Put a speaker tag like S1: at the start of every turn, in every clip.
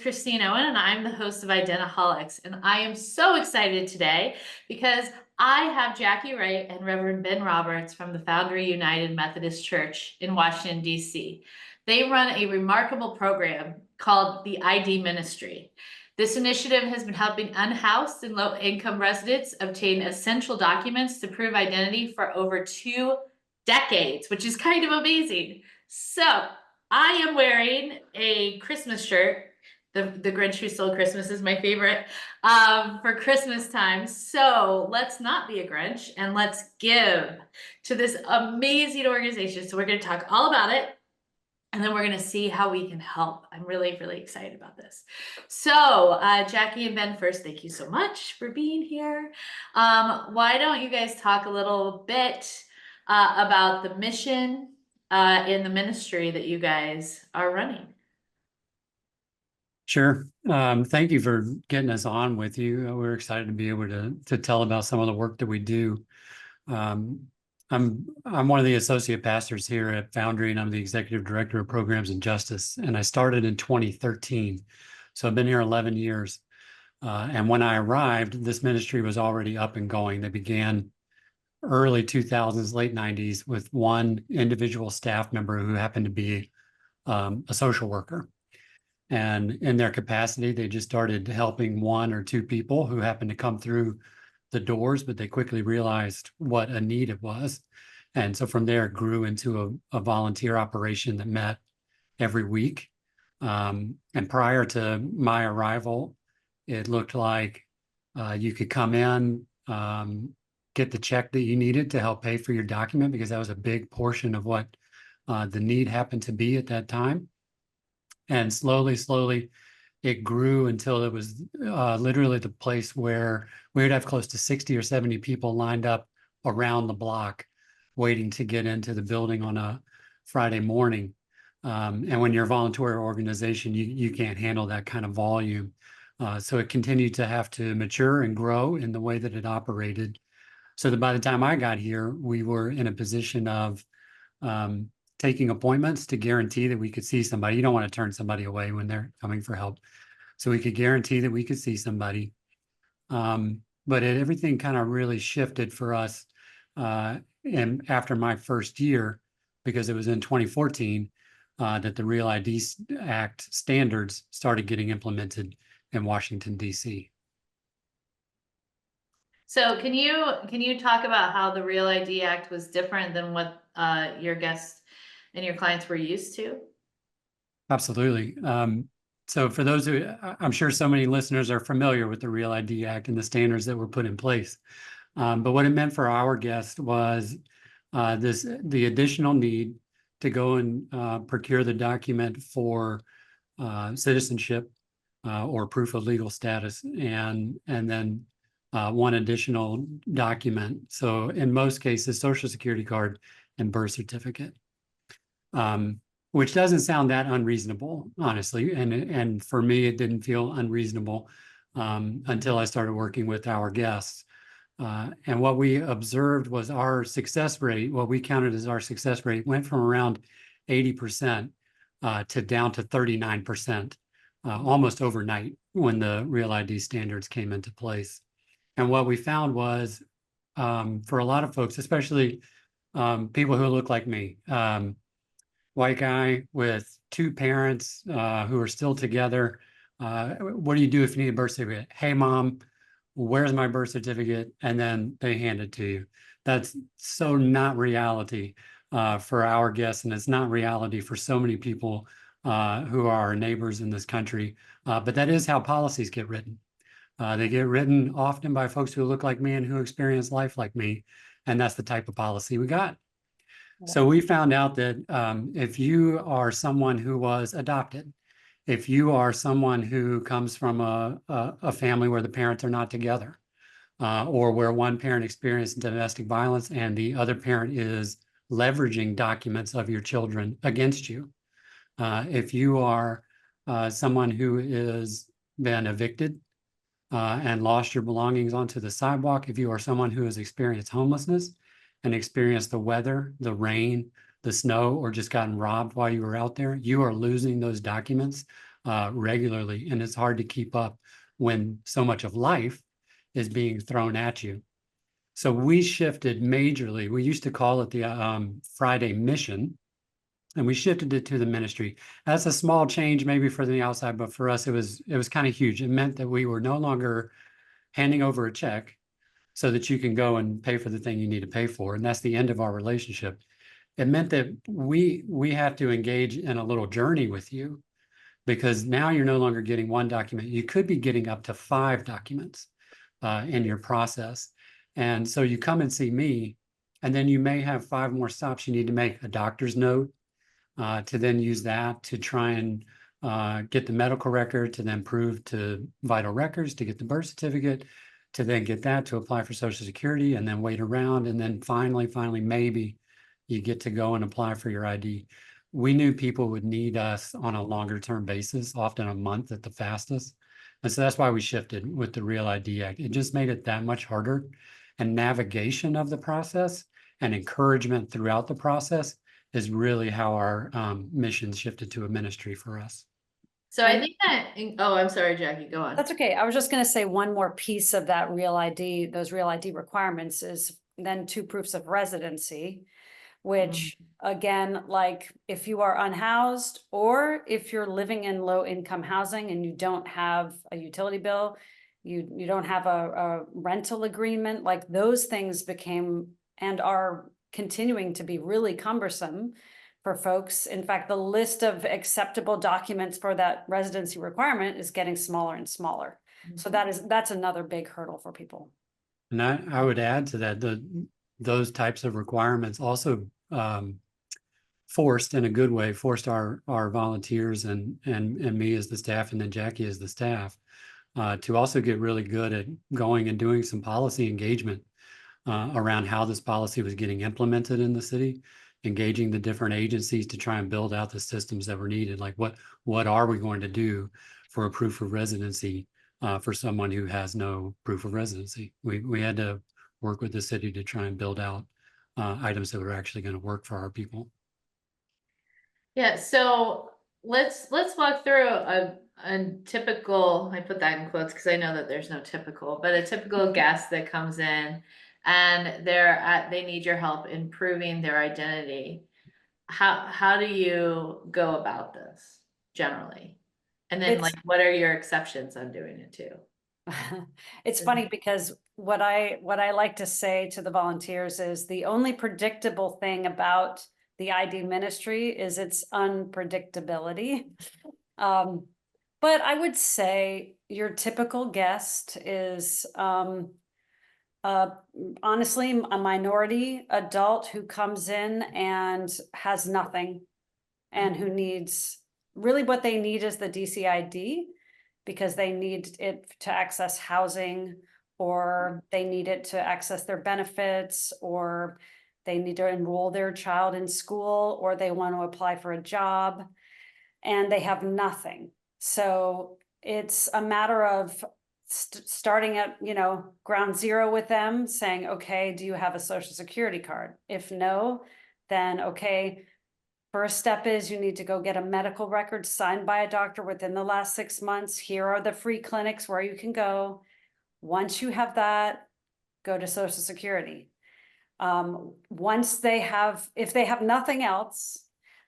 S1: Christine Owen, and I'm the host of Identiholics. And I am so excited today because I have Jackie Wright and Reverend Ben Roberts from the Foundry United Methodist Church in Washington, D.C. They run a remarkable program called the ID Ministry. This initiative has been helping unhoused and low-income residents obtain essential documents to prove identity for over 2 decades, which is kind of amazing. So I am wearing a Christmas shirt. The Grinch Who Stole Christmas is my favorite for Christmas time. So let's not be a Grinch and let's give to this amazing organization. So we're going to talk all about it. And then we're going to see how we can help. I'm really, really excited about this. So Jackie and Ben, first, thank you so much for being here. Why don't you guys talk a little bit about the mission in the ministry that you guys are running?
S2: Sure. Thank you for getting us on with you. We're excited to be able to tell about some of the work that we do. I'm one of the associate pastors here at Foundry, and I'm the executive director of programs and justice. And I started in 2013, so I've been here 11 years. And when I arrived, this ministry was already up and going. They began early 2000s, late 90s, with one individual staff member who happened to be a social worker. And in their capacity, they just started helping one or two people who happened to come through the doors, but they quickly realized what a need it was. And so from there, it grew into a volunteer operation that met every week. And prior to my arrival, it looked like you could come in, get the check that you needed to help pay for your document, because that was a big portion of what the need happened to be at that time. And slowly, it grew until it was literally the place where we would have close to 60 or 70 people lined up around the block waiting to get into the building on a Friday morning. And when you're a volunteer organization, you can't handle that kind of volume. So it continued to have to mature and grow in the way that it operated. So that by the time I got here, we were in a position of taking appointments to guarantee that we could see somebody. You don't want to turn somebody away when they're coming for help. So we could guarantee that we could see somebody. But everything kind of really shifted for us and after my first year, because it was in 2014 that the Real ID Act standards started getting implemented in Washington, D.C.
S1: So can you talk about how the Real ID Act was different than what your guests and your clients were used to?
S2: Absolutely. So for those who, I'm sure so many listeners are familiar with the Real ID Act and the standards that were put in place. But what it meant for our guests was the additional need to go and procure the document for citizenship or proof of legal status, and then one additional document. So in most cases, Social Security card and birth certificate. Which doesn't sound that unreasonable, honestly. And for me, it didn't feel unreasonable until I started working with our guests. And what we observed was our success rate, what we counted as our success rate, went from around 80% to down to 39% almost overnight when the Real ID standards came into place. And what we found was for a lot of folks, especially people who look like me, white guy with two parents who are still together. What do you do if you need a birth certificate? Hey, mom, where's my birth certificate? And then they hand it to you. That's so not reality for our guests. And it's not reality for so many people who are our neighbors in this country. But that is how policies get written. They get written often by folks who look like me and who experience life like me. And that's the type of policy we got. So we found out that if you are someone who was adopted, if you are someone who comes from a family where the parents are not together, or where one parent experienced domestic violence and the other parent is leveraging documents of your children against you, if you are someone who is been evicted and lost your belongings onto the sidewalk, if you are someone who has experienced homelessness, and experienced the weather, the rain, the snow, or just gotten robbed while you were out there, you are losing those documents regularly, and it's hard to keep up when so much of life is being thrown at you. So we shifted majorly. We used to call it the Friday mission, and we shifted it to the ministry. That's a small change maybe for the outside, but for us, it was kind of huge. It meant that we were no longer handing over a check so that you can go and pay for the thing you need to pay for, and that's the end of our relationship. It meant that we have to engage in a little journey with you, because now you're no longer getting one document. You could be getting up to 5 documents in your process. And so you come and see me, and then you may have 5 more stops you need to make: a doctor's note, to then use that to try and get the medical record, to then prove to vital records, to get the birth certificate, to then get that to apply for Social Security, and then wait around. And then finally, maybe you get to go and apply for your ID. We knew people would need us on a longer term basis, often a month at the fastest. And so that's why we shifted with the Real ID Act. It just made it that much harder. And navigation of the process and encouragement throughout the process is really how our mission shifted to a ministry for us.
S1: So I think that, oh, I'm sorry, Jackie, go on.
S3: That's okay. I was just gonna say one more piece of that Real ID, those Real ID requirements is then 2 proofs of residency, which again, like if you are unhoused or if you're living in low income housing and you don't have a utility bill, you don't have a rental agreement, like those things became and are continuing to be really cumbersome for folks. In fact, the list of acceptable documents for that residency requirement is getting smaller and smaller. So that's another big hurdle for people.
S2: And I would add to that, those types of requirements also forced, in a good way, forced our volunteers and me as the staff, and then Jackie as the staff, to also get really good at going and doing some policy engagement around how this policy was getting implemented in the city, engaging the different agencies to try and build out the systems that were needed. Like what are we going to do for a proof of residency for someone who has no proof of residency? We had to work with the city to try and build out items that were actually going to work for our people.
S1: Yeah, so let's walk through a typical, I put that in quotes because I know that there's no typical, but a typical guest that comes in and they need your help in proving their identity. How do you go about this generally? And then what are your exceptions on doing it too?
S3: It's funny because what I like to say to the volunteers is the only predictable thing about the ID ministry is its unpredictability. But I would say your typical guest is honestly a minority adult who comes in and has nothing and who needs, really what they need is the DC ID, because they need it to access housing, or they need it to access their benefits, or they need to enroll their child in school, or they want to apply for a job and they have nothing. So it's a matter of starting at, ground zero with them, saying, okay, do you have a Social Security card? If no, then okay, first step is you need to go get a medical record signed by a doctor within the last 6 months. Here are the free clinics where you can go. Once you have that, go to Social Security. Once they have, if they have nothing else,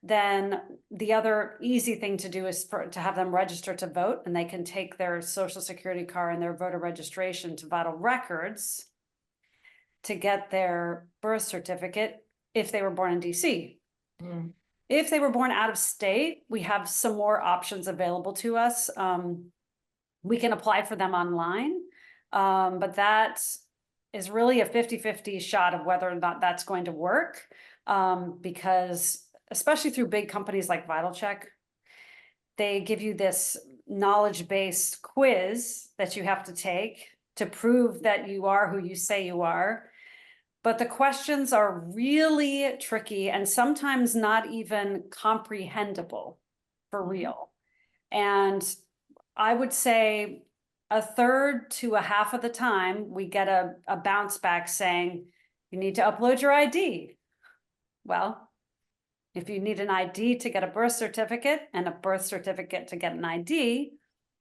S3: then the other easy thing to do is to have them register to vote, and they can take their Social Security card and their voter registration to Vital Records to get their birth certificate if they were born in DC. If they were born out of state, we have some more options available to us. We can apply for them online, but that is really a 50-50 shot of whether or not that's going to work, because especially through big companies like VitalCheck, they give you this knowledge-based quiz that you have to take to prove that you are who you say you are. But the questions are really tricky and sometimes not even comprehensible for real. And I would say a third to a half of the time, we get a bounce back saying, you need to upload your ID. Well, If you need an ID to get a birth certificate and a birth certificate to get an ID,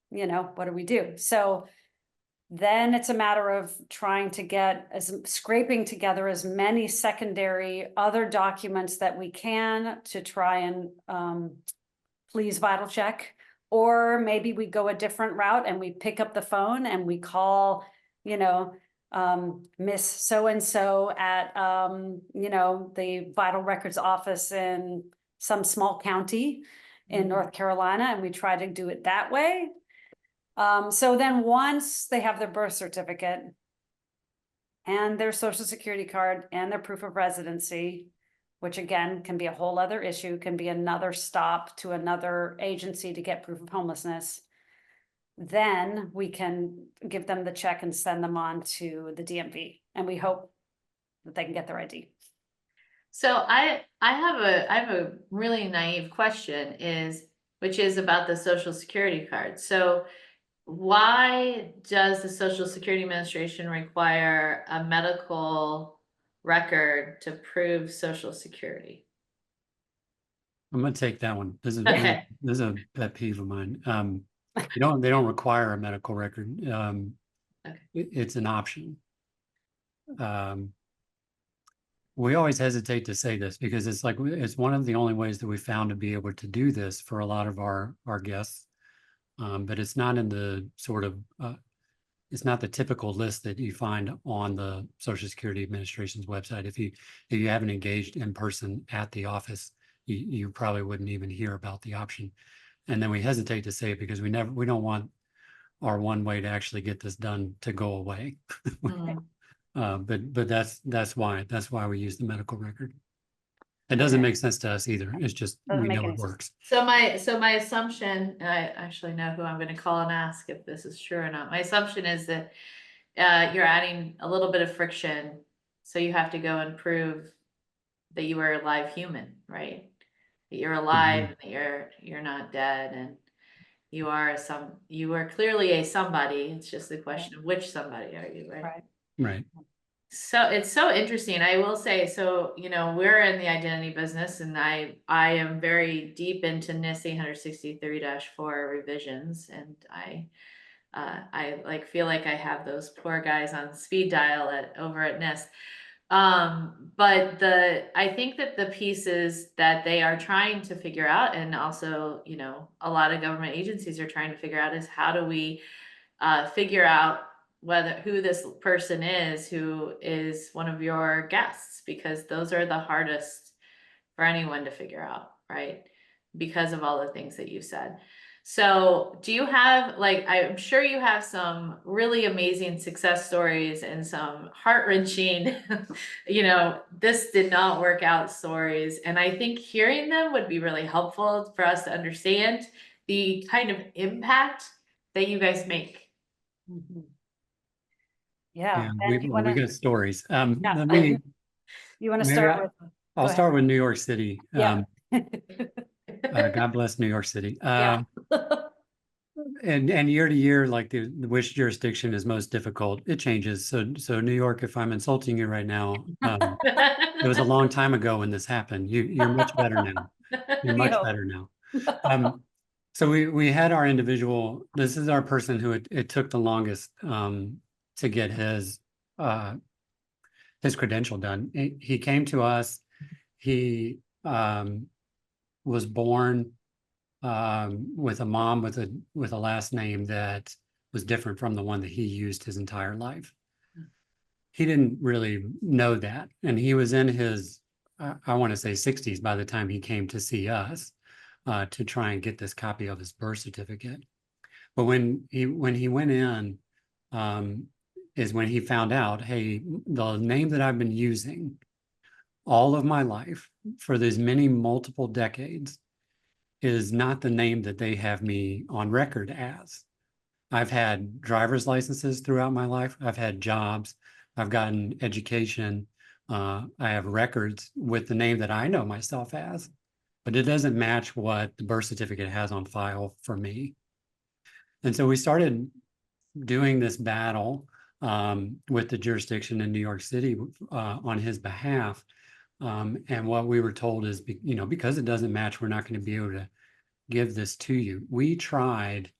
S3: what do we do? So then it's a matter of trying to scraping together as many secondary other documents that we can to try and please vital check. Or maybe we go a different route and we pick up the phone and we call, Miss so-and-so at, the vital records office in some small county in North Carolina, and we try to do it that way. So then once they have their birth certificate and their social security card and their proof of residency, which again can be a whole other issue, can be another stop to another agency to get proof of homelessness, then we can give them the check and send them on to the DMV, and we hope that they can get their ID.
S1: So I have a really naive question, which is about the Social Security card. So why does the Social Security Administration require a medical record to prove Social Security?
S2: I'm gonna take that one. This is
S1: Okay.
S2: this is a pet peeve of mine. They don't require a medical record.
S1: Okay.
S2: It's an option. We always hesitate to say this because it's one of the only ways that we found to be able to do this for a lot of our guests. But it's not in the it's not the typical list that you find on the Social Security Administration's website. If you haven't engaged in person at the office, you probably wouldn't even hear about the option. And then we hesitate to say it because we don't want our one way to actually get this done to go away. But that's why we use the medical record. It doesn't make sense to us either. It's just we know it works.
S1: So my assumption, and I actually know who I'm going to call and ask if this is true or not. My assumption is that you're adding a little bit of friction, so you have to go and prove that you are a live human, right? That you're alive, and that you're not dead, and you are clearly a somebody. It's just the question of which somebody are you, right?
S2: Right. So
S1: it's so interesting. I will say, so, we're in the identity business, and I am very deep into NIST 863-4 revisions. And I feel like I have those poor guys on speed dial over at NIST. But I think that the pieces that they are trying to figure out, and also, a lot of government agencies are trying to figure out, is how do we figure out who this person is who is one of your guests, because those are the hardest for anyone to figure out, right? Because of all the things that you said. So do you have, I'm sure you have some really amazing success stories and some heart-wrenching, this did not work out stories. And I think hearing them would be really helpful for us to understand the kind of impact that you guys make.
S3: Yeah.
S2: we got stories.
S3: You want to start with?
S2: I'll start with New York City.
S3: Yeah.
S2: God bless New York City.
S3: Yeah.
S2: And year to year, which jurisdiction is most difficult, it changes. So New York, if I'm insulting you right now, it was a long time ago when this happened. You're much better now. You're much better now. So we had our individual. This is our person who it took the longest to get his credential done. He came to us. He was born with a mom with a last name that was different from the one that he used his entire life. He didn't really know that, and he was in his I want to say 60s by the time he came to see us to try and get this copy of his birth certificate. But when he went in, is when he found out, hey, the name that I've been using all of my life for these multiple decades is not the name that they have me on record as. I've had driver's licenses throughout my life. I've had jobs. I've gotten education. I have records with the name that I know myself as, but it doesn't match what the birth certificate has on file for me. And so we started doing this battle with the jurisdiction in New York City on his behalf. And what we were told is, because it doesn't match, we're not going to be able to give this to you. We tried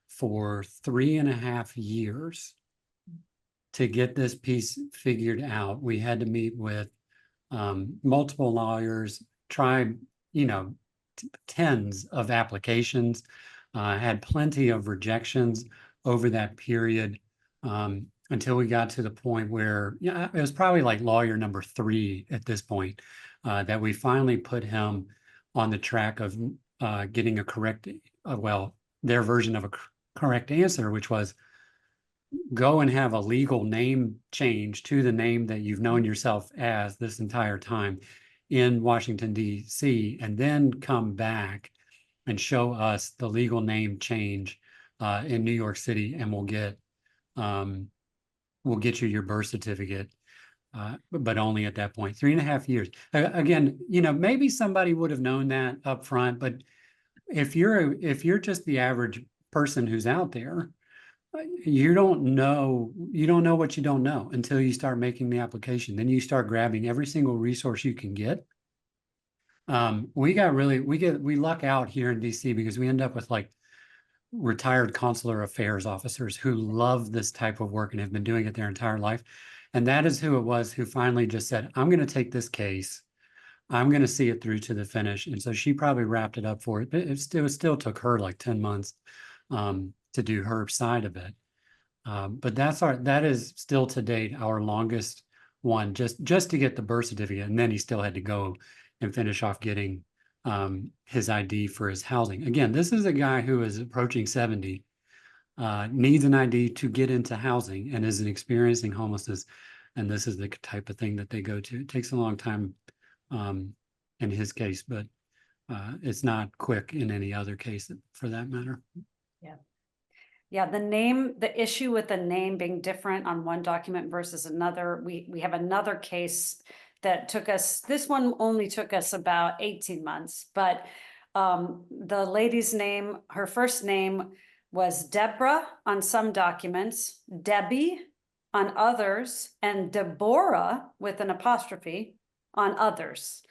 S2: for 3.5 years to get this piece figured out. We had to meet with multiple lawyers, tried, tens of applications, had plenty of rejections over that period, until we got to the point where, it was probably like lawyer number 3 at this point, that we finally put him on the track of getting a correct, their version of a correct answer, which was go and have a legal name change to the name that you've known yourself as this entire time in Washington, D.C., and then come back and show us the legal name change in New York City, and we'll get you your birth certificate. But only at that point. 3.5 years. Again, maybe somebody would have known that up front, but if you're just the average person who's out there, you don't know what you don't know until you start making the application. Then you start grabbing every single resource you can get. We luck out here in DC because we end up with like retired consular affairs officers who love this type of work and have been doing it their entire life. And that is who it was who finally just said, I'm going to take this case. I'm going to see it through to the finish. And so she probably wrapped it up for it, but it still took her like 10 months to do her side of it. But that is still to date our longest one, just to get the birth certificate. And then he still had to go and finish off getting his ID for his housing. Again, this is a guy who is approaching 70, needs an ID to get into housing and is experiencing homelessness. And this is the type of thing that they go to. It takes a long time in his case, but it's not quick in any other case for that matter.
S3: Yeah, the issue with the name being different on one document versus another, we have another case that this one only took us about 18 months, but the lady's name, her first name was Deborah on some documents, Debbie on others, and Deborah with an apostrophe on others.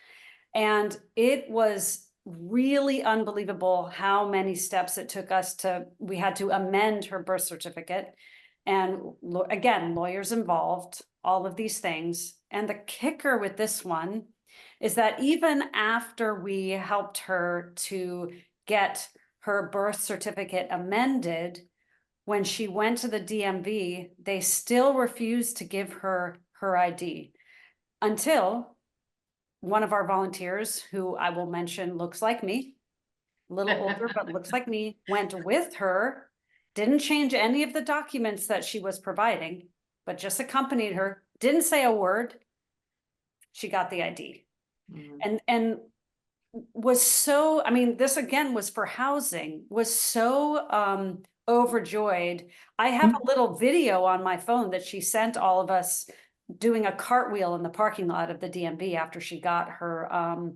S3: And it was really unbelievable how many steps it took us we had to amend her birth certificate. And again, lawyers involved, all of these things. And the kicker with this one is that even after we helped her to get her birth certificate amended, when she went to the DMV, they still refused to give her her ID until one of our volunteers, who I will mention looks like me, a little older, but looks like me, went with her, didn't change any of the documents that she was providing, but just accompanied her, didn't say a word. She got the ID. And was so, this again was for housing, was so overjoyed. I have a little video on my phone that she sent all of us doing a cartwheel in the parking lot of the DMV after she got her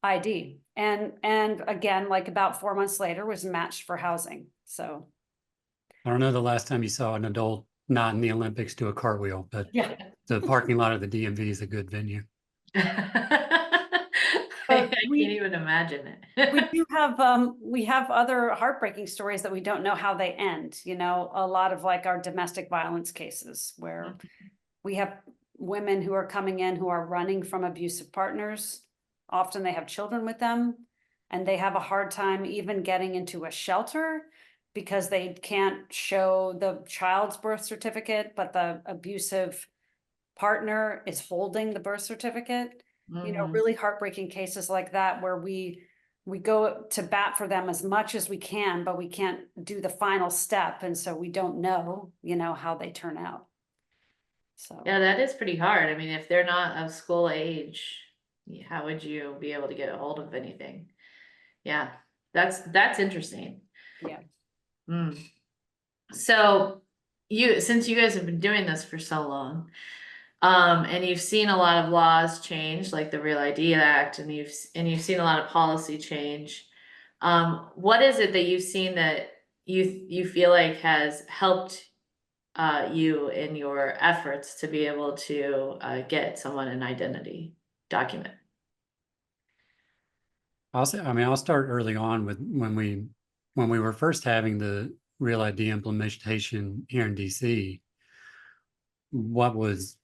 S3: ID. And again, like about 4 months later, was matched for housing. So
S2: I don't know the last time you saw an adult not in the Olympics do a cartwheel, but
S3: yeah,
S2: the parking lot of the DMV is a good venue.
S1: I can't even imagine it.
S3: we have other heartbreaking stories that we don't know how they end. A lot of like our domestic violence cases where we have women who are coming in who are running from abusive partners. Often they have children with them, and they have a hard time even getting into a shelter because they can't show the child's birth certificate, but the abusive partner is holding the birth certificate. Really heartbreaking cases like that where we go to bat for them as much as we can, but we can't do the final step. And so we don't know, how they turn out. So
S1: yeah, that is pretty hard. If they're not of school age, how would you be able to get a hold of anything? Yeah, that's interesting.
S3: Yeah.
S1: So since you guys have been doing this for so long, and you've seen a lot of laws change, like the Real ID Act, and you've seen a lot of policy change. What is it that you've seen that you feel like has helped you in your efforts to be able to get someone an identity? document?
S2: I'll start early on with when we were first having the Real ID implementation here in DC. What was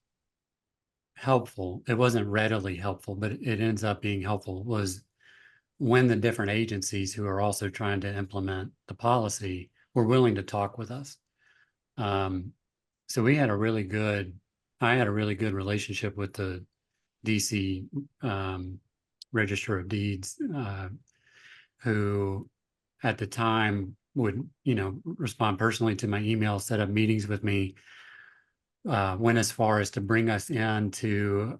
S2: helpful, it wasn't readily helpful, but it ends up being helpful, was when the different agencies who are also trying to implement the policy were willing to talk with us. So I had a really good relationship with the DC Register of Deeds, who at the time would, respond personally to my email, set up meetings with me, went as far as to bring us into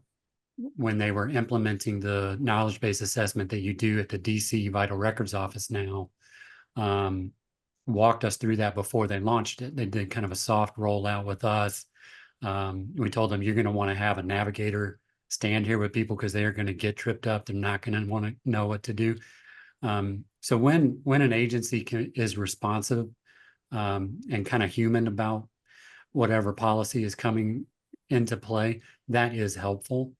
S2: when they were implementing the knowledge-based assessment that you do at the DC Vital Records Office now, walked us through that before they launched it. They did kind of a soft rollout with us. We told them, you're going to want to have a navigator stand here with people because they are going to get tripped up. They're not going to want to know what to do. So when an agency is responsive and kind of human about whatever policy is coming into play, that is helpful.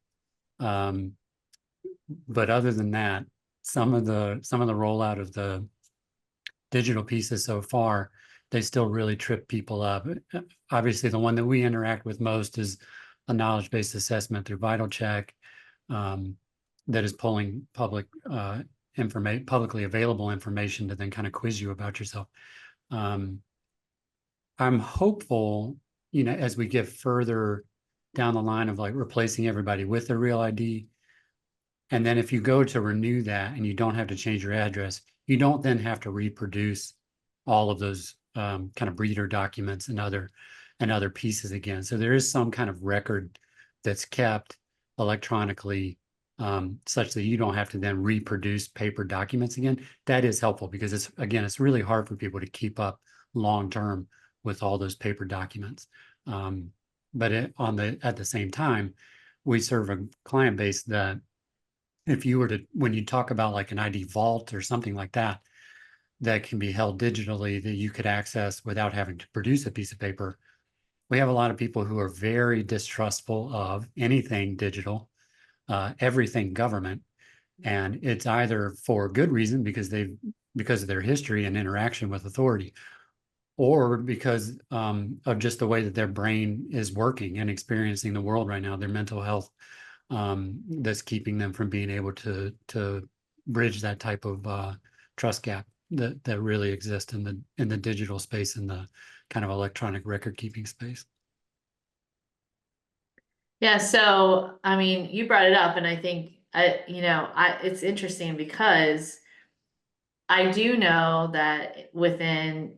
S2: But other than that, some of the rollout of the digital pieces so far, they still really trip people up. Obviously, the one that we interact with most is a knowledge-based assessment through Vital Check, that is pulling publicly available information to then kind of quiz you about yourself. I'm hopeful, as we get further down the line of like replacing everybody with a real ID. And then if you go to renew that and you don't have to change your address, you don't then have to reproduce all of those kind of breeder documents and other pieces again. So there is some kind of record that's kept electronically, such that you don't have to then reproduce paper documents again. That is helpful because it's really hard for people to keep up long-term with all those paper documents. But at the same time, we serve a client base that if you were to, when you talk about like an ID vault or something like that, that can be held digitally that you could access without having to produce a piece of paper. We have a lot of people who are very distrustful of anything digital, everything government. And it's either for good reason because of their history and interaction with authority, or because of just the way that their brain is working and experiencing the world right now, their mental health, that's keeping them from being able to bridge that type of trust gap that really exists in the digital space, in the kind of electronic record keeping space.
S1: Yeah, so I mean, you brought it up, and I think it's interesting because I do know that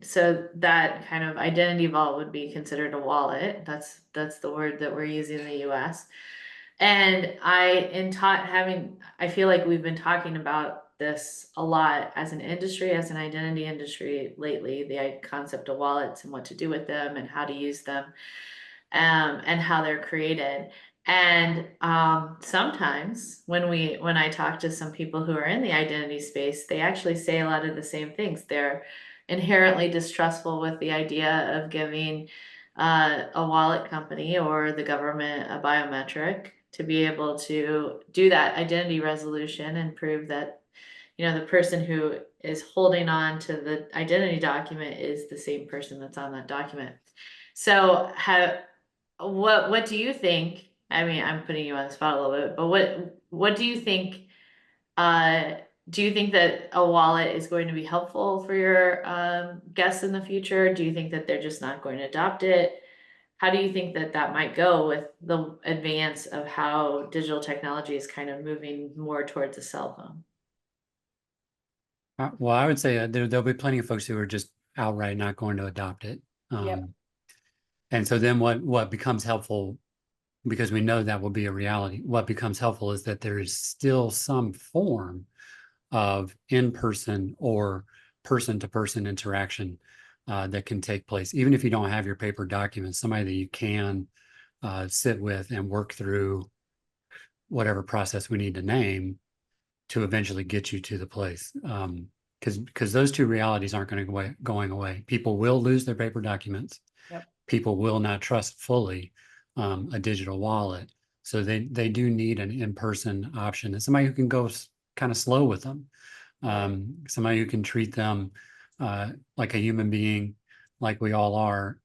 S1: so that kind of identity vault would be considered a wallet. That's the word that we're using in the US. And I feel like we've been talking about this a lot as an industry, as an identity industry lately, the concept of wallets and what to do with them and how to use them, and how they're created. And sometimes when I talk to some people who are in the identity space, they actually say a lot of the same things. They're inherently distrustful with the idea of giving a wallet company or the government a biometric to be able to do that identity resolution and prove that the person who is holding on to the identity document is the same person that's on that document. So what do you think? I mean, I'm putting you on the spot a little bit, but what do you think? Do you think that a wallet is going to be helpful for your guests in the future? Do you think that they're just not going to adopt it? How do you think that might go with the advance of how digital technology is kind of moving more towards a cell phone?
S2: Well, I would say there'll be plenty of folks who are just outright not going to adopt it.
S3: Yep.
S2: And so then what becomes helpful, because we know that will be a reality, what becomes helpful is that there is still some form of in-person or person-to-person interaction that can take place. Even if you don't have your paper documents, somebody that you can sit with and work through whatever process we need to name to eventually get you to the place. Because those two realities aren't going away. People will lose their paper documents.
S3: Yep.
S2: People will not trust fully a digital wallet. So they do need an in-person option, and somebody who can go kind of slow with them. Somebody who can treat them like a human being, like we all are,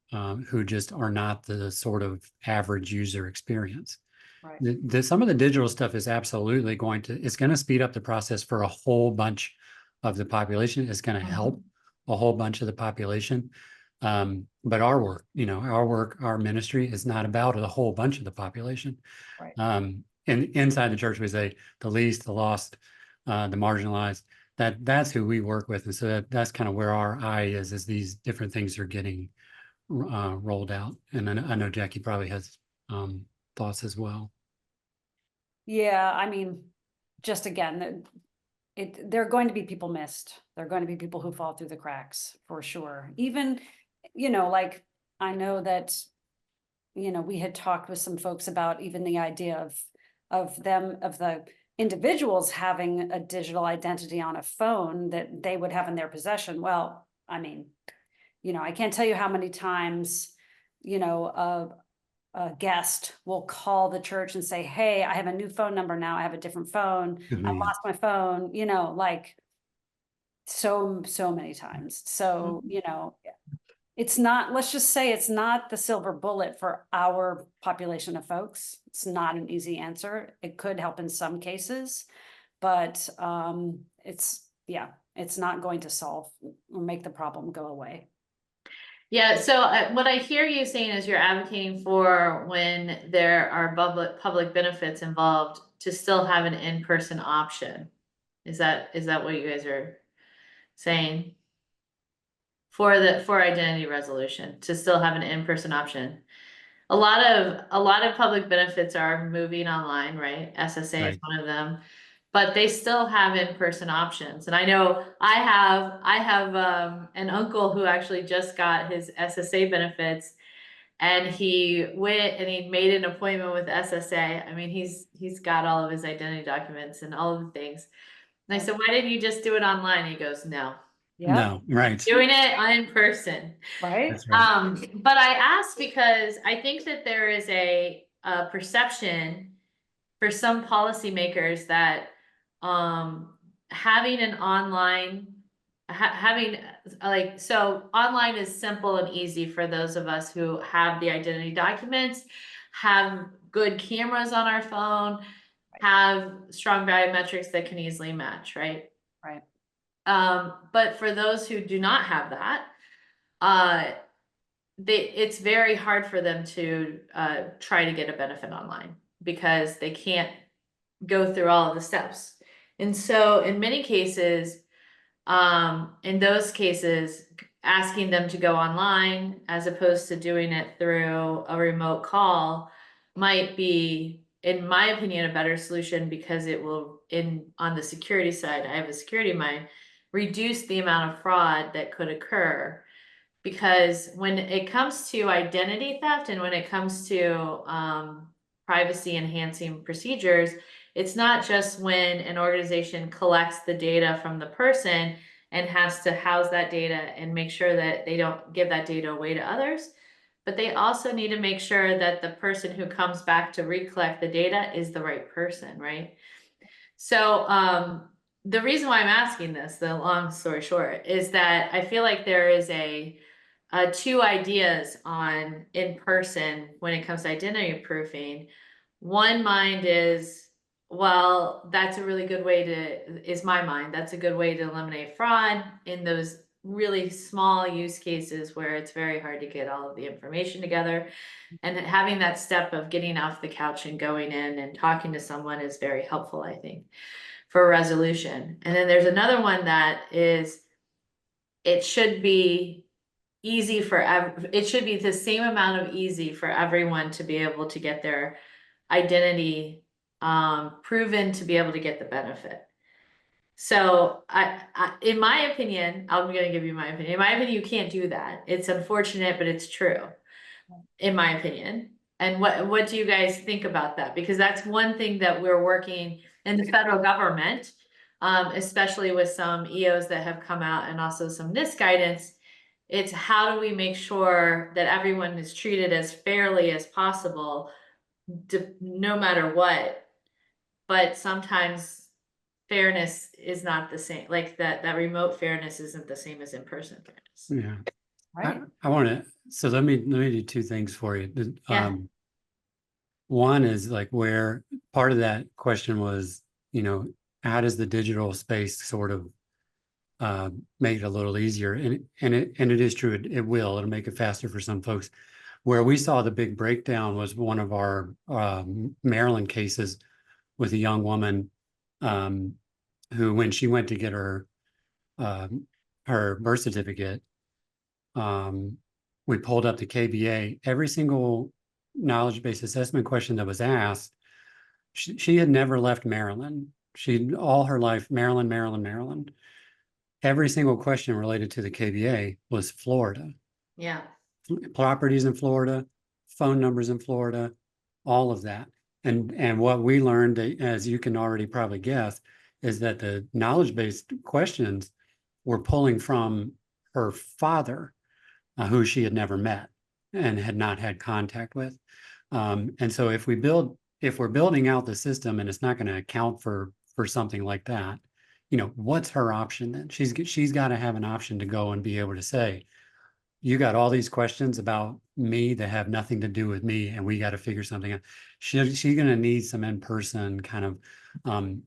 S2: who just are not the sort of average user experience.
S3: Right.
S2: Some of the digital stuff is absolutely it's going to speed up the process for a whole bunch of the population. It's going to help a whole bunch of the population. But our work, our ministry is not about a whole bunch of the population.
S3: Right.
S2: And inside the church, we say the least, the lost, the marginalized. That's who we work with, and so that's kind of where our eye is as these different things are getting rolled out. And I know Jackie probably has thoughts as well.
S3: Yeah, I mean, just again, there are going to be people missed. There are going to be people who fall through the cracks for sure. Even, like, I know that, we had talked with some folks about even the idea of the individuals having a digital identity on a phone that they would have in their possession. Well, I mean, I can't tell you how many times, a guest will call the church and say, hey, I have a new phone number now. I have a different phone. I lost my phone, like so many times. So, it's not, let's just say it's not the silver bullet for our population of folks. It's not an easy answer. It could help in some cases, but it's not going to solve or make the problem go away.
S1: Yeah, so what I hear you saying is you're advocating for when there are public benefits involved to still have an in-person option. Is that what you guys are saying? For identity resolution, to still have an in-person option. A lot of public benefits are moving online, right? SSA is one of them, but they still have in-person options. And I know I have an uncle who actually just got his SSA benefits, and he went and he made an appointment with SSA. I mean, he's got all of his identity documents and all of the things. And I said, why didn't you just do it online? And he goes, no.
S3: Yeah.
S2: No, right.
S1: Doing it in person.
S3: Right.
S2: That's right.
S1: But I asked because I think that there is a perception for some policymakers that having an online so online is simple and easy for those of us who have the identity documents, have good cameras on our phone, have strong biometrics that can easily match, right?
S3: Right.
S1: But for those who do not have that, it's very hard for them to try to get a benefit online because they can't go through all of the steps. And so in many cases, in those cases, asking them to go online as opposed to doing it through a remote call might be, in my opinion, a better solution because it will, on the security side, I have a security mind, reduce the amount of fraud that could occur. Because when it comes to identity theft and when it comes to privacy enhancing procedures, it's not just when an organization collects the data from the person and has to house that data and make sure that they don't give that data away to others, but they also need to make sure that the person who comes back to recollect the data is the right person, right? So the reason why I'm asking this, the long story short, is that I feel like there is two ideas on in person when it comes to identity proofing. One mind is, well, that's a really good way is my mind, that's a good way to eliminate fraud in those really small use cases where it's very hard to get all of the information together. And having that step of getting off the couch and going in and talking to someone is very helpful, I think, for resolution. And then there's another one that is, it should be easy it should be the same amount of easy for everyone to be able to get their identity proven to be able to get the benefit. So in my opinion, I'm going to give you my opinion. In my opinion, you can't do that. It's unfortunate, but it's true, in my opinion. And what do you guys think about that? Because that's one thing that we're working in the federal government, especially with some EOs that have come out and also some NIST guidance. It's how do we make sure that everyone is treated as fairly as possible no matter what. But sometimes fairness is not the same, like that remote fairness isn't the same as in-person fairness.
S2: Yeah.
S3: Right.
S2: I want to, so let me do two things for you.
S1: Yeah.
S2: One is like where part of that question was, how does the digital space sort of make it a little easier? And it is true, it'll make it faster for some folks. Where we saw the big breakdown was one of our Maryland cases with a young woman who, when she went to get her birth certificate, we pulled up the KBA. Every single knowledge-based assessment question that was asked, she had never left Maryland. She all her life, Maryland, Maryland, Maryland. Every single question related to the KBA was Florida.
S1: Yeah.
S2: Properties in Florida, phone numbers in Florida, all of that. And what we learned, as you can already probably guess, is that the knowledge-based questions were pulling from her father, who she had never met and had not had contact with. And so if we're building out the system and it's not going to account for something like that, what's her option then? She's got to have an option to go and be able to say, you got all these questions about me that have nothing to do with me, and we got to figure something out. She's going to need some in-person kind of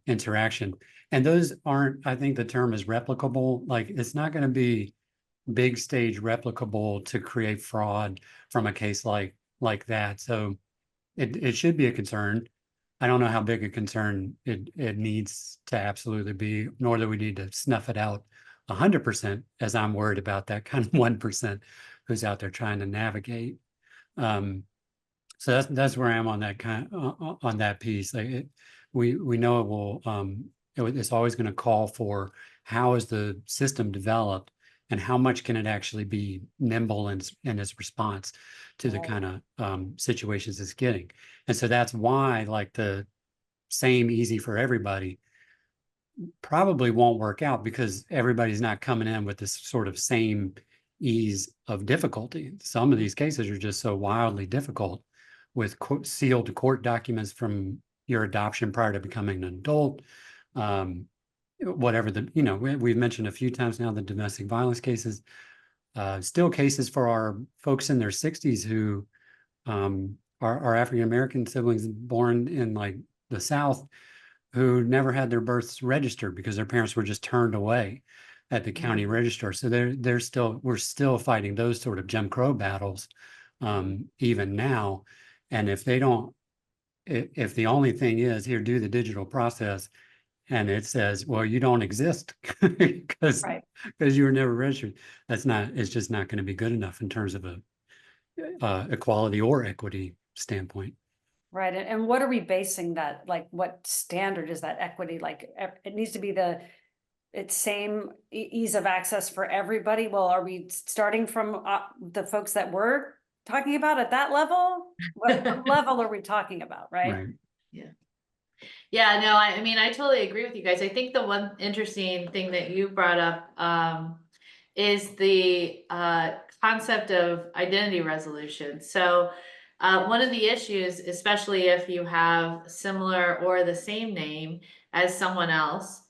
S2: interaction. And those aren't, I think the term is replicable. Like, it's not going to be big stage replicable to create fraud from a case like that. So it should be a concern. I don't know how big a concern it needs to absolutely be, nor do we need to snuff it out 100%, as I'm worried about that kind of 1% who's out there trying to navigate. So that's where I am on that on that piece. Like we know it will it's always going to call for how is the system developed and how much can it actually be nimble in its response to the kind of situations it's getting. And so that's why like the same easy for everybody probably won't work out, because everybody's not coming in with this sort of same ease of difficulty. Some of these cases are just so wildly difficult with sealed court documents from your adoption prior to becoming an adult. Whatever we've mentioned a few times now, the domestic violence cases, still cases for our folks in their 60s who are African-American siblings born in like the South, who never had their births registered because their parents were just turned away at the county register. So we're still fighting those sort of Jim Crow battles even now. And if the only thing is here, do the digital process, and it says, well, you don't exist because you were never registered, it's just not going to be good enough in terms of a equality or equity standpoint.
S3: Right. And what are we basing that? Like, what standard is that equity? Like, it needs to be it's same ease of access for everybody. Well, are we starting from the folks that we're talking about at that level? What level are we talking about? Right.
S1: Yeah. Yeah, no, I mean, I totally agree with you guys. I think the one interesting thing that you brought up is the concept of identity resolution. So one of the issues, especially if you have similar or the same name as someone else,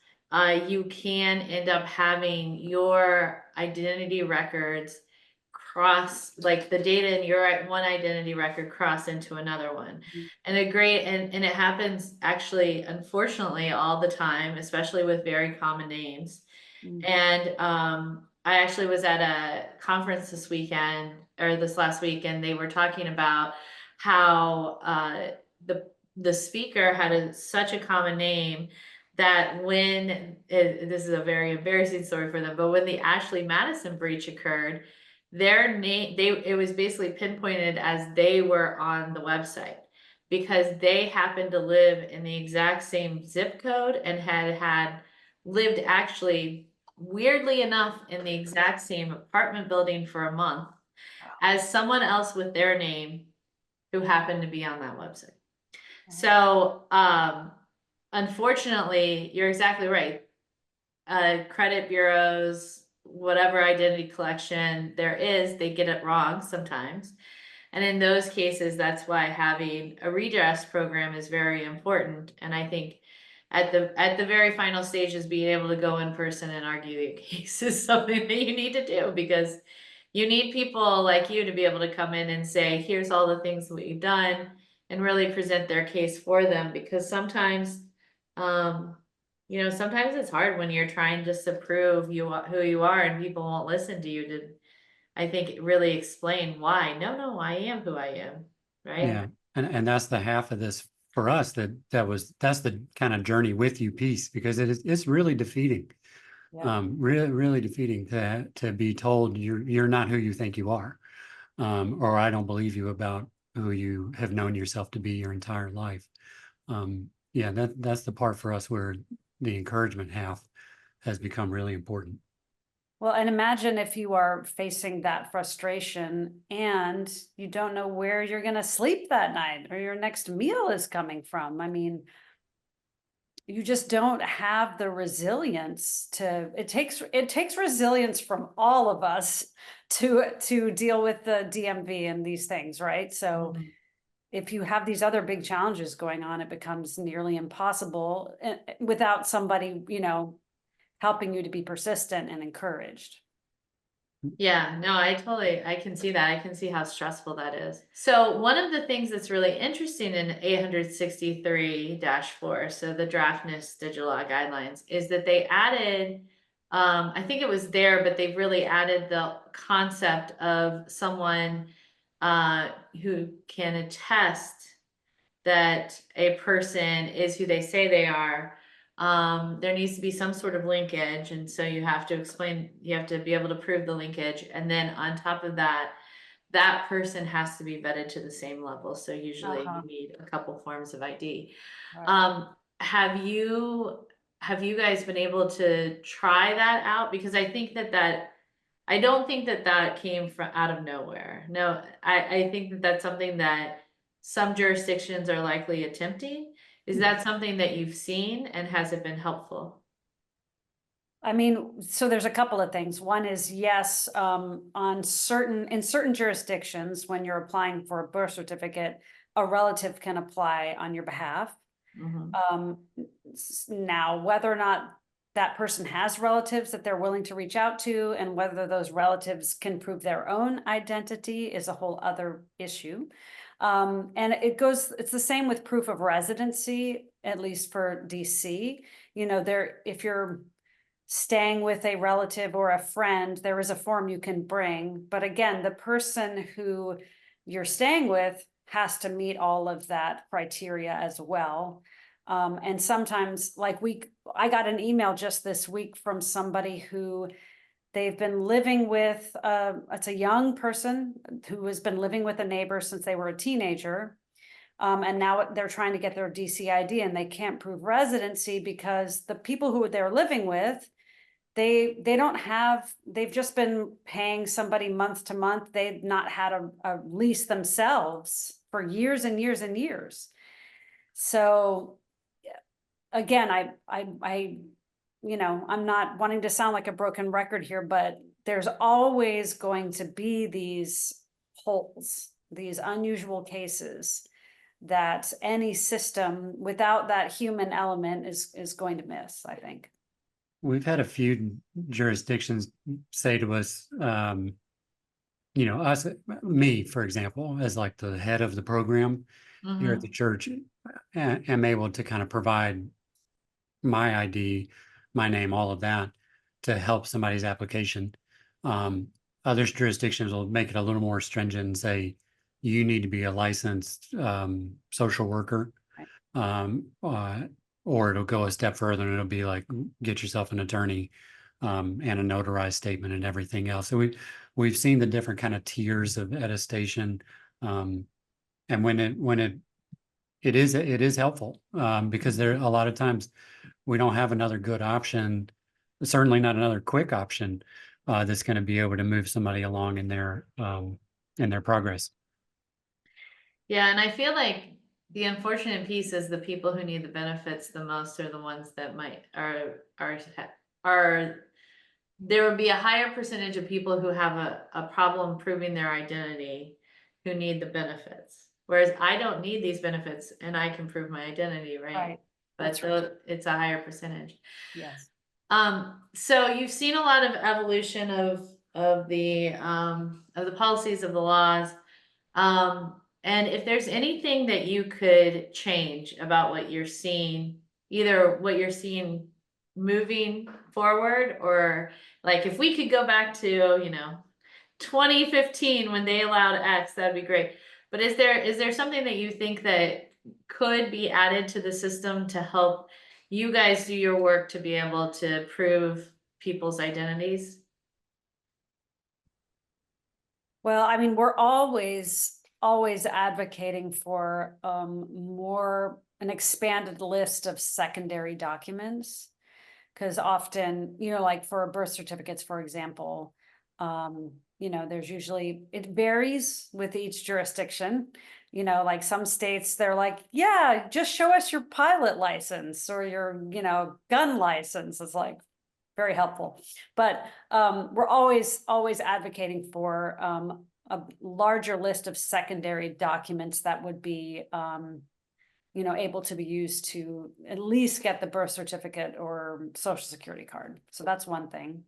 S1: you can end up having your identity records cross, like the data in your one identity record cross into another one. And and it happens actually, unfortunately, all the time, especially with very common names. And I actually was at a conference this last week, and they were talking about how the speaker had such a common name that this is a very embarrassing story for them, but when the Ashley Madison breach occurred, their name, it was basically pinpointed as they were on the website because they happened to live in the exact same zip code and had lived, actually, weirdly enough, in the exact same apartment building for a month as someone else with their name who happened to be on that website. So unfortunately, you're exactly right. Credit bureaus, whatever identity collection there is, they get it wrong sometimes. And in those cases, that's why having a redress program is very important. And I think at the very final stages, being able to go in person and argue your case is something that you need to do, because you need people like you to be able to come in and say, here's all the things that we've done, and really present their case for them. Because sometimes, sometimes it's hard when you're trying just to prove who you are, and people won't listen to you to, I think, really explain why. No, I am who I am, right?
S2: Yeah. And that's the half of this for us that's the kind of journey with you piece, because it's really defeating.
S3: Yeah.
S2: Really defeating to be told you're not who you think you are. Or I don't believe you about who you have known yourself to be your entire life. Yeah, that's the part for us where the encouragement half has become really important.
S3: Well, and imagine if you are facing that frustration and you don't know where you're going to sleep that night or your next meal is coming from. I mean, you just don't have the resilience it takes resilience from all of us to deal with the DMV and these things, right? So
S1: Mhm.
S3: if you have these other big challenges going on, it becomes nearly impossible without somebody, helping you to be persistent and encouraged.
S1: Yeah, no, I can see that. I can see how stressful that is. So one of the things that's really interesting in 863-4, so the draftness digital law guidelines, is that they added, I think it was there, but they've really added the concept of someone who can attest that a person is who they say they are. There needs to be some sort of linkage, and so you have to be able to prove the linkage, and then on top of that, that person has to be vetted to the same level. So usually
S3: Uh-huh.
S1: you need a couple forms of ID.
S3: Right.
S1: Have you guys been able to try that out? Because I don't think that came from out of nowhere. No, I think that that's something that some jurisdictions are likely attempting. Is that something that you've seen, and has it been helpful?
S3: I mean, so there's a couple of things. One is, yes, in certain jurisdictions, when you're applying for a birth certificate, a relative can apply on your behalf.
S1: Mhm.
S3: Now, whether or not that person has relatives that they're willing to reach out to, and whether those relatives can prove their own identity is a whole other issue. And it's the same with proof of residency, at least for DC. If you're staying with a relative or a friend, there is a form you can bring. But again, the person who you're staying with has to meet all of that criteria as well. And sometimes, I got an email just this week from somebody who they've been living with, it's a young person who has been living with a neighbor since they were a teenager. And now they're trying to get their DCID, and they can't prove residency because the people who they're living with, they've just been paying somebody month to month. They've not had a lease themselves for years and years and years. So again, I'm not wanting to sound like a broken record here, but there's always going to be these holes, these unusual cases that any system without that human element is going to miss, I think.
S2: We've had a few jurisdictions say to us, me, for example, as like the head of the program here at the church, am able to kind of provide my ID, my name, all of that to help somebody's application. Other jurisdictions will make it a little more stringent and say, you need to be a licensed social worker. Or it'll go a step further and it'll be like, get yourself an attorney and a notarized statement and everything else. So we've seen the different kind of tiers of attestation. And when it is helpful because there a lot of times we don't have another good option, certainly not another quick option that's going to be able to move somebody along in their progress.
S1: Yeah, and I feel like the unfortunate piece is the people who need the benefits the most are the ones that are there would be a higher percentage of people who have a problem proving their identity who need the benefits. Whereas I don't need these benefits and I can prove my identity, right?
S3: Right.
S1: But
S3: That's right.
S1: it's a higher percentage.
S3: Yes.
S1: So you've seen a lot of evolution of the policies of the laws. And if there's anything that you could change about what you're seeing, either what you're seeing moving forward, or like if we could go back to, 2015 when they allowed X, that'd be great. But is there something that you think that could be added to the system to help you guys do your work to be able to prove people's identities?
S3: Well, I mean, we're always advocating for an expanded list of secondary documents. Because often, like for birth certificates, for example, there's usually, it varies with each jurisdiction. Like some states, they're like, yeah, just show us your pilot license or your, gun license. It's like very helpful. But we're always advocating for a larger list of secondary documents that would be able to be used to at least get the birth certificate or social security card. So that's one thing.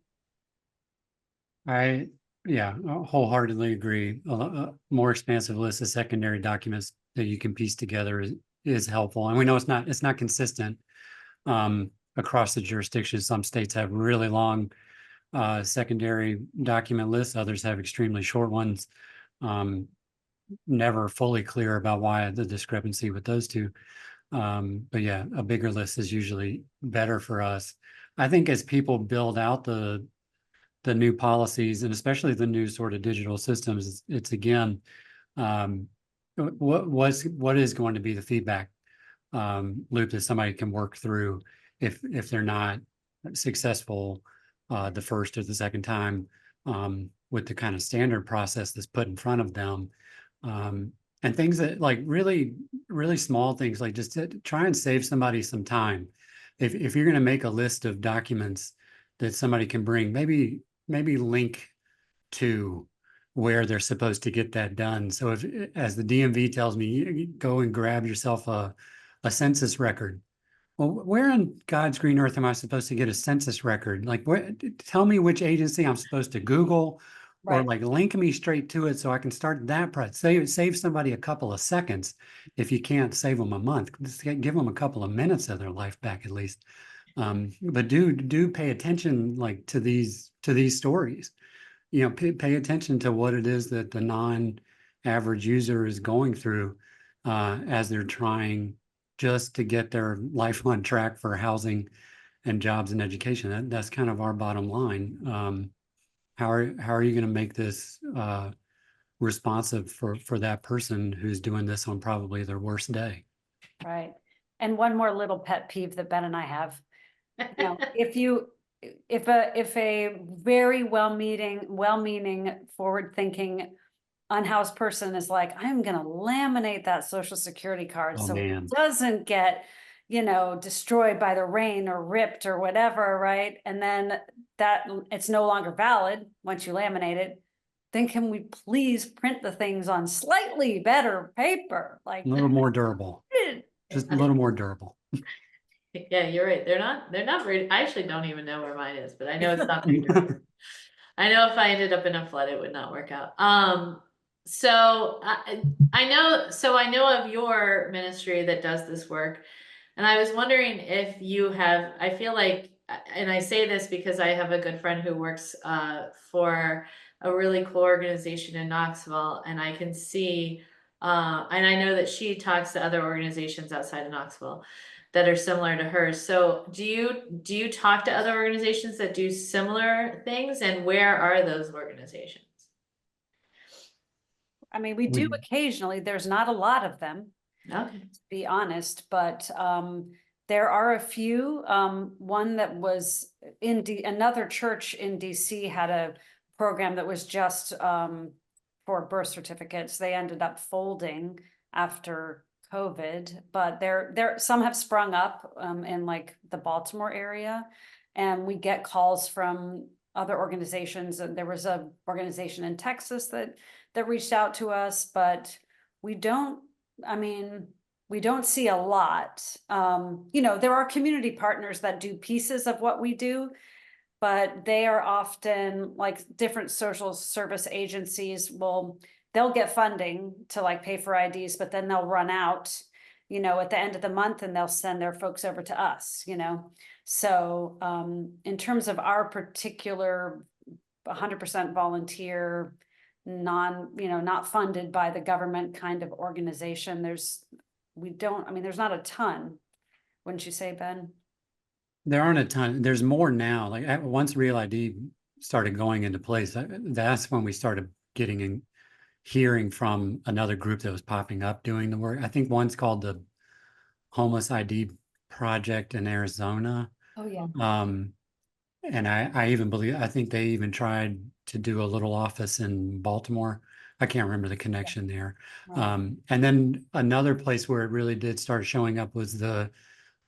S2: I wholeheartedly agree. A more expansive list of secondary documents that you can piece together is helpful. And we know it's not consistent across the jurisdictions. Some states have really long secondary document lists. Others have extremely short ones. Never fully clear about why the discrepancy with those two. But yeah, a bigger list is usually better for us. I think as people build out the new policies, and especially the new sort of digital systems, it's again, what is going to be the feedback loop that somebody can work through if they're not successful the first or the second time with the kind of standard process that's put in front of them. And things that like really, really small things, like just to try and save somebody some time. If you're going to make a list of documents that somebody can bring, maybe link to where they're supposed to get that done. So if, as the DMV tells me, you go and grab yourself a census record. Well, where on God's green earth am I supposed to get a census record? Like, tell me which agency I'm supposed to Google, or like link me straight to it so I can start that process. Save somebody a couple of seconds if you can't save them a month. Just give them a couple of minutes of their life back at least. But do pay attention like to these stories. Pay attention to what it is that the non-average user is going through as they're trying just to get their life on track for housing and jobs and education. That's kind of our bottom line. How are you going to make this responsive for that person who's doing this on probably their worst day?
S3: Right. And one more little pet peeve that Ben and I have, if a very well-meaning, forward-thinking unhoused person is like, I'm gonna laminate that social security card so it doesn't get, destroyed by the rain or ripped or whatever, right? And then that it's no longer valid once you laminate it. Then can we please print the things on slightly better paper, like
S2: a little more durable, just a little more durable.
S1: Yeah, you're right. They're not very, I actually don't even know where mine is, but I know it's not very durable. I know if I ended up in a flood, it would not work out. So I know of your ministry that does this work, and I was wondering if you have, I feel like, and I say this because I have a good friend who works for a really cool organization in Knoxville, and I can see, and I know that she talks to other organizations outside of Knoxville that are similar to hers. So do you talk to other organizations that do similar things, and where are those organizations?
S3: I mean, we do occasionally. There's not a lot of them,
S1: Okay.
S3: to be honest, but there are a few. One that was in another church in DC had a program that was just for birth certificates. They ended up folding after COVID, but some have sprung up in like the Baltimore area, and we get calls from other organizations, and there was a organization in Texas that reached out to us, but we don't, I mean, we don't see a lot. You know, there are community partners that do pieces of what we do, but they are often like different social service agencies they'll get funding to like pay for IDs, but then they'll run out, you know, at the end of the month, and they'll send their folks over to us, you know. So in terms of our particular 100% volunteer, not funded by the government kind of organization, there's not a ton, wouldn't you say, Ben?
S2: There aren't a ton. There's more now. Like once Real ID started going into place, that's when we started hearing from another group that was popping up doing the work. I think one's called the Homeless ID Project in Arizona.
S3: Oh, yeah.
S2: And I think they even tried to do a little office in Baltimore. I can't remember the connection there.
S3: Right.
S2: And then another place where it really did start showing up was the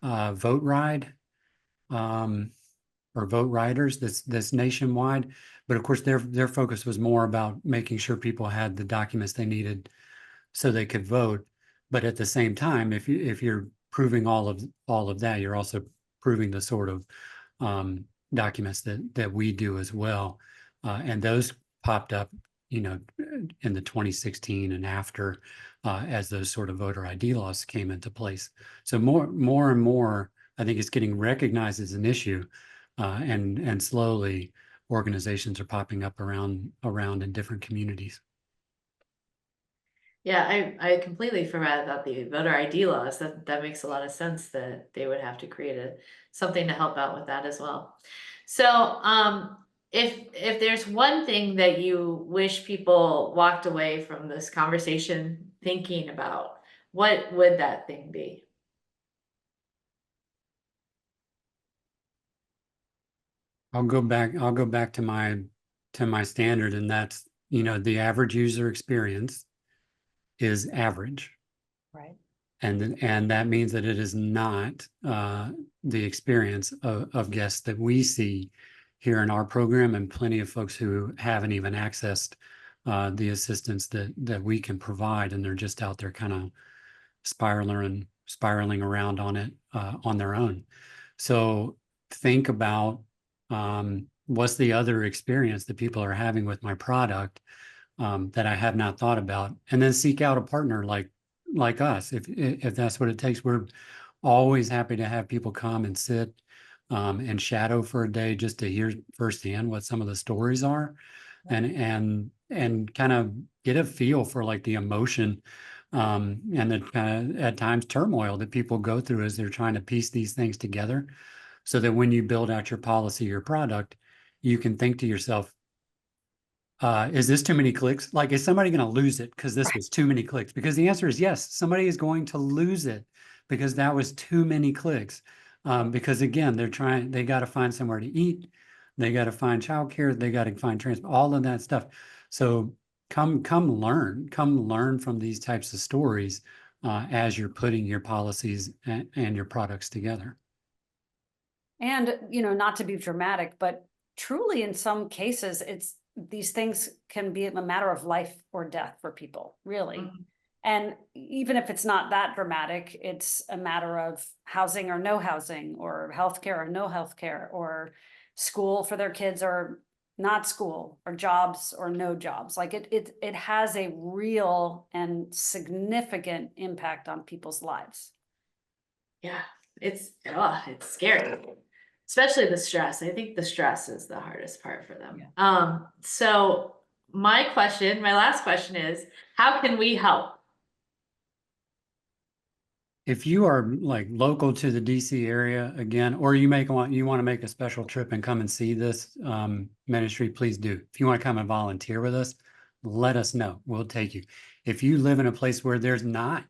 S2: Vote Ride. Or Vote Riders that's nationwide, but of course their focus was more about making sure people had the documents they needed so they could vote. But at the same time, if you're proving all of that, you're also proving the sort of documents that we do as well, and those popped up, you know, in the 2016 and after, as those sort of voter ID laws came into place. So more and more, I think it's getting recognized as an issue, and slowly organizations are popping up around in different communities.
S1: Yeah, I completely forgot about the voter ID laws. That makes a lot of sense that they would have to create something to help out with that as well. So, if there's one thing that you wish people walked away from this conversation thinking about, what would that thing be?
S2: I'll go back to my standard, and that's, you know, the average user experience is average.
S3: Right.
S2: And that means that it is not the experience of guests that we see here in our program, and plenty of folks who haven't even accessed the assistance that we can provide, and they're just out there kind of spiraling around on it on their own. So think about what's the other experience that people are having with my product that I have not thought about, and then seek out a partner like us, if that's what it takes. We're always happy to have people come and sit and shadow for a day, just to hear firsthand what some of the stories are, and kind of get a feel for like the emotion and the kind of at times turmoil that people go through as they're trying to piece these things together, so that when you build out your policy or product, you can think to yourself, is this too many clicks? Like, is somebody going to lose it because this was too many clicks? Because the answer is yes, somebody is going to lose it because that was too many clicks. Because again, they got to find somewhere to eat. They got to find childcare. They got to find transport, all of that stuff. So come learn from these types of stories as you're putting your policies and your products together.
S3: And, you know, not to be dramatic, but truly in some cases, these things can be a matter of life or death for people, really.
S1: Mhm.
S3: And even if it's not that dramatic, it's a matter of housing or no housing, or healthcare or no healthcare, or school for their kids or not school, or jobs or no jobs. Like it has a real and significant impact on people's lives.
S1: Yeah, it's scary, especially the stress. I think the stress is the hardest part for them. So my last question is, how can we help?
S2: If you are like local to the DC area again, or you want to make a special trip and come and see this ministry, please do. If you want to come and volunteer with us, let us know. We'll take you. If you live in a place where there's not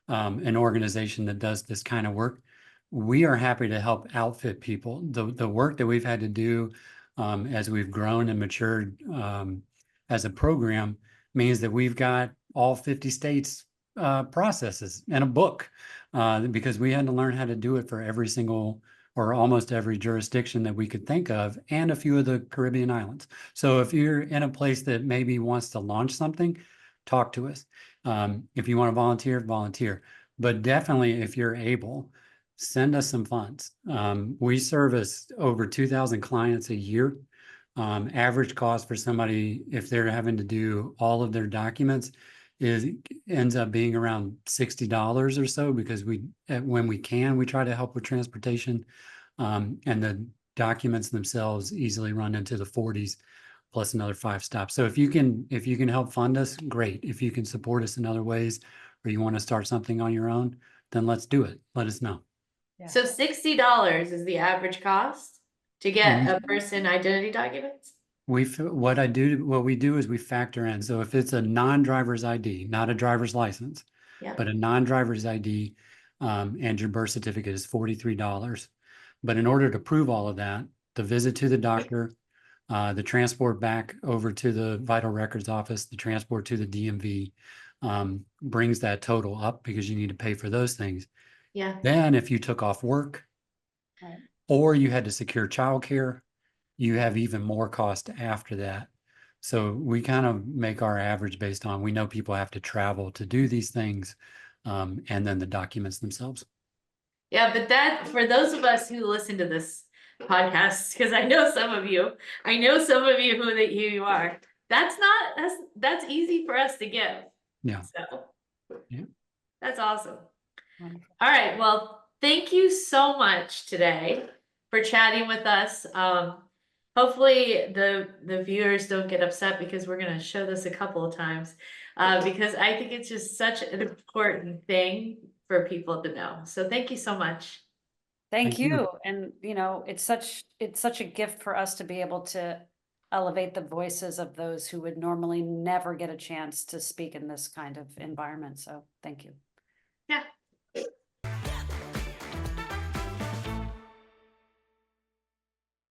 S2: an organization that does this kind of work, we are happy to help outfit people. The work that we've had to do as we've grown and matured as a program means that we've got all 50 states processes and a book, because we had to learn how to do it for every single or almost every jurisdiction that we could think of, and a few of the Caribbean islands. So if you're in a place that maybe wants to launch something, talk to us. If you want to volunteer, volunteer. But definitely, if you're able, send us some funds. We service over 2,000 clients a year. Average cost for somebody, if they're having to do all of their documents, ends up being around $60 or so, because when we can, we try to help with transportation. And the documents themselves easily run into the 40s plus another 5 stops. So if you can help fund us, great. If you can support us in other ways, or you want to start something on your own, then let's do it. Let us know.
S1: So $60 is the average cost to get a person identity documents?
S2: What we do is we factor in. So if it's a non-driver's ID, not a driver's license,
S1: Yeah.
S2: but a non-driver's ID, and your birth certificate is $43. But in order to prove all of that, the visit to the doctor, the transport back over to the Vital Records office, the transport to the DMV, brings that total up, because you need to pay for those things.
S1: Yeah.
S2: Then if you took off work,
S3: Right.
S2: or you had to secure childcare, you have even more cost after that. So we kind of make our average based on, we know people have to travel to do these things, and then the documents themselves.
S1: Yeah, but that, for those of us who listen to this podcast, because I know some of you who you are, that's easy for us to give.
S2: Yeah.
S1: So
S2: Yeah.
S1: that's awesome.
S3: Wonderful.
S1: All right, well, thank you so much today for chatting with us. Hopefully the viewers don't get upset, because we're going to show this a couple of times, because I think it's just such an important thing for people to know. So thank you so much.
S3: Thank
S2: Thank you.
S3: you. And it's such a gift for us to be able to elevate the voices of those who would normally never get a chance to speak in this kind of environment. So thank you.
S1: Yeah.